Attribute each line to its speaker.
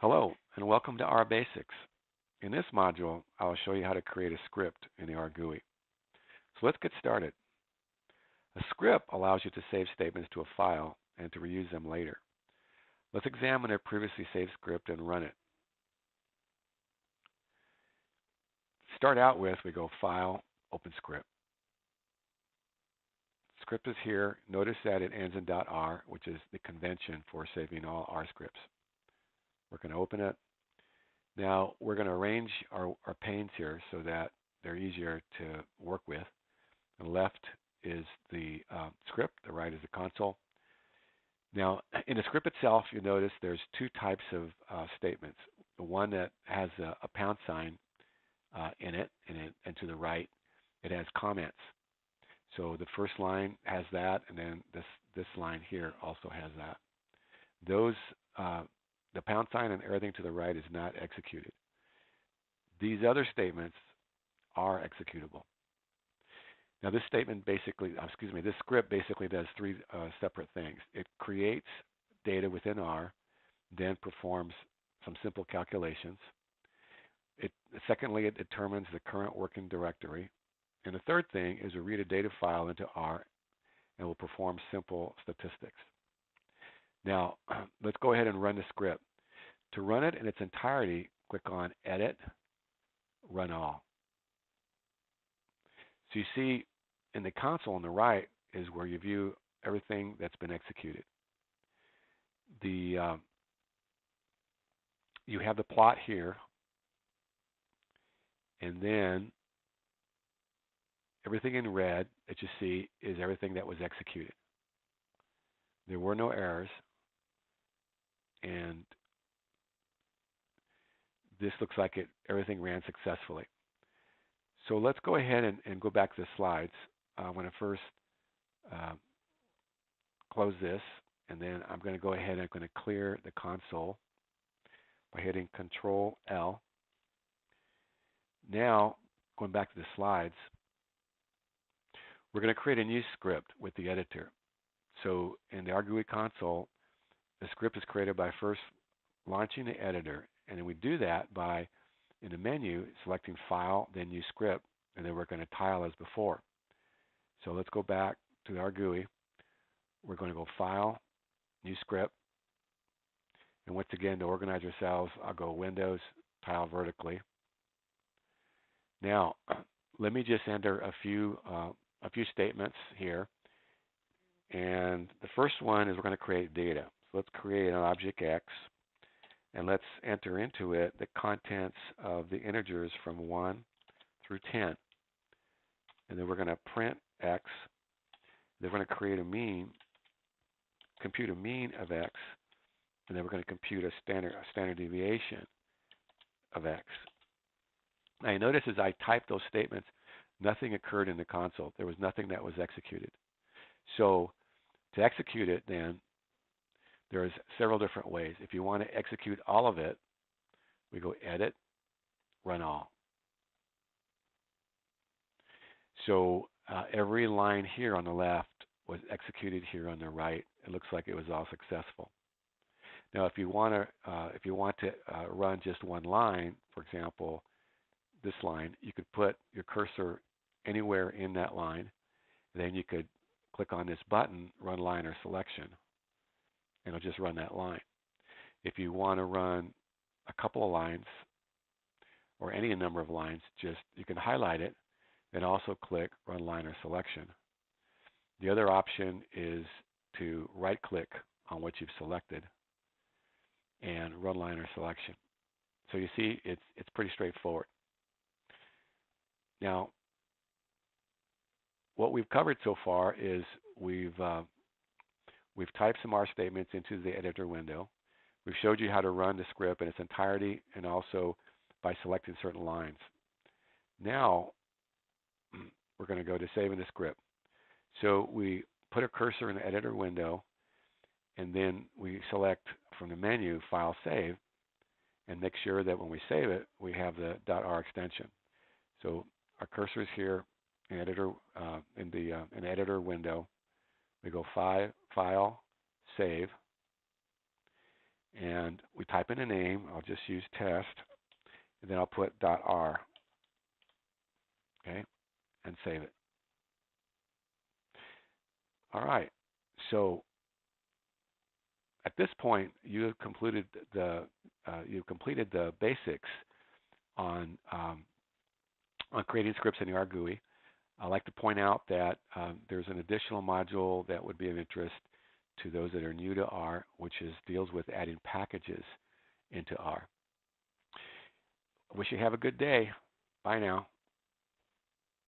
Speaker 1: Hello, and welcome to R Basics. In this module, I will show you how to create a script in the RGui. So let's get started. A script allows you to save statements to a file and to reuse them later. Let's examine a previously saved script and run it. To start out with, we go File, Open Script. Script is here. Notice that it ends in .r, which is the convention for saving all R scripts. We're going to open it. Now we're going to arrange our panes here so that they're easier to work with. On the left is the script, the right is the console. Now in the script itself, you notice there's two types of statements. The one that has a pound sign in it, and to the right it has comments. So the first line has that, and then this line here also has that. Those the pound sign and everything to the right is not executed. These other statements are executable. Now this statement basically, this script basically does three separate things. It creates data within R, then performs some simple calculations. Secondly, it determines the current working directory. And the third thing is to read a data file into R and will perform simple statistics. Now, let's go ahead and run the script. To run it in its entirety, click on Edit, Run All. So you see in the console on the right is where you view everything that's been executed. You have the plot here, and then everything in red that you see is everything that was executed. There were no errors, and this looks like everything ran successfully. So let's go ahead and go back to the slides. I'm going to first close this, and then I'm going to go ahead and I'm going to clear the console by hitting Control L. Now, going back to the slides, we're going to create a new script with the editor. So in the RGui console, the script is created by first launching the editor, and then we do that by, in the menu, selecting File, then New Script, and then we're going to tile as before. So let's go back to the RGui. We're going to go File, New Script, and once again, to organize ourselves, I'll go Windows, Tile Vertically. Now, let me just enter a few statements here. And the first one is we're going to create data. So let's create an object X, and let's enter into it the contents of the integers from 1 through 10. And then we're going to print X. Then we're going to create a mean, compute a mean of X, and then we're going to compute a standard deviation of X. Now you notice as I typed those statements, nothing occurred in the console. There was nothing that was executed. So to execute it then, there's several different ways. If you want to execute all of it, we go Edit, Run All. So every line here on the left was executed here on the right. It looks like it was all successful. Now, if you want to run just one line, for example, this line, you could put your cursor anywhere in that line. Then you could click on this button, Run Line or Selection, and it'll just run that line. If you want to run a couple of lines or any number of lines, you can highlight it and also click Run Line or Selection. The other option is to right-click on what you've selected and Run Line or Selection. So you see, it's pretty straightforward. Now, what we've covered so far is we've typed some R statements into the editor window. We've showed you how to run the script in its entirety and also by selecting certain lines. Now, we're going to go to saving the script. So we put a cursor in the editor window, and then we select from the menu File Save, and make sure that when we save it, we have the .r extension. So our cursor is here in the editor window. We go File, Save, and we type in a name. I'll just use test, and then I'll put .r, okay, and save it. All right. So at this point, you have completed the basics on creating scripts in the RGui. I'd like to point out that there's an additional module that would be of interest to those that are new to R, which deals with adding packages into R. I wish you have a good day. Bye now.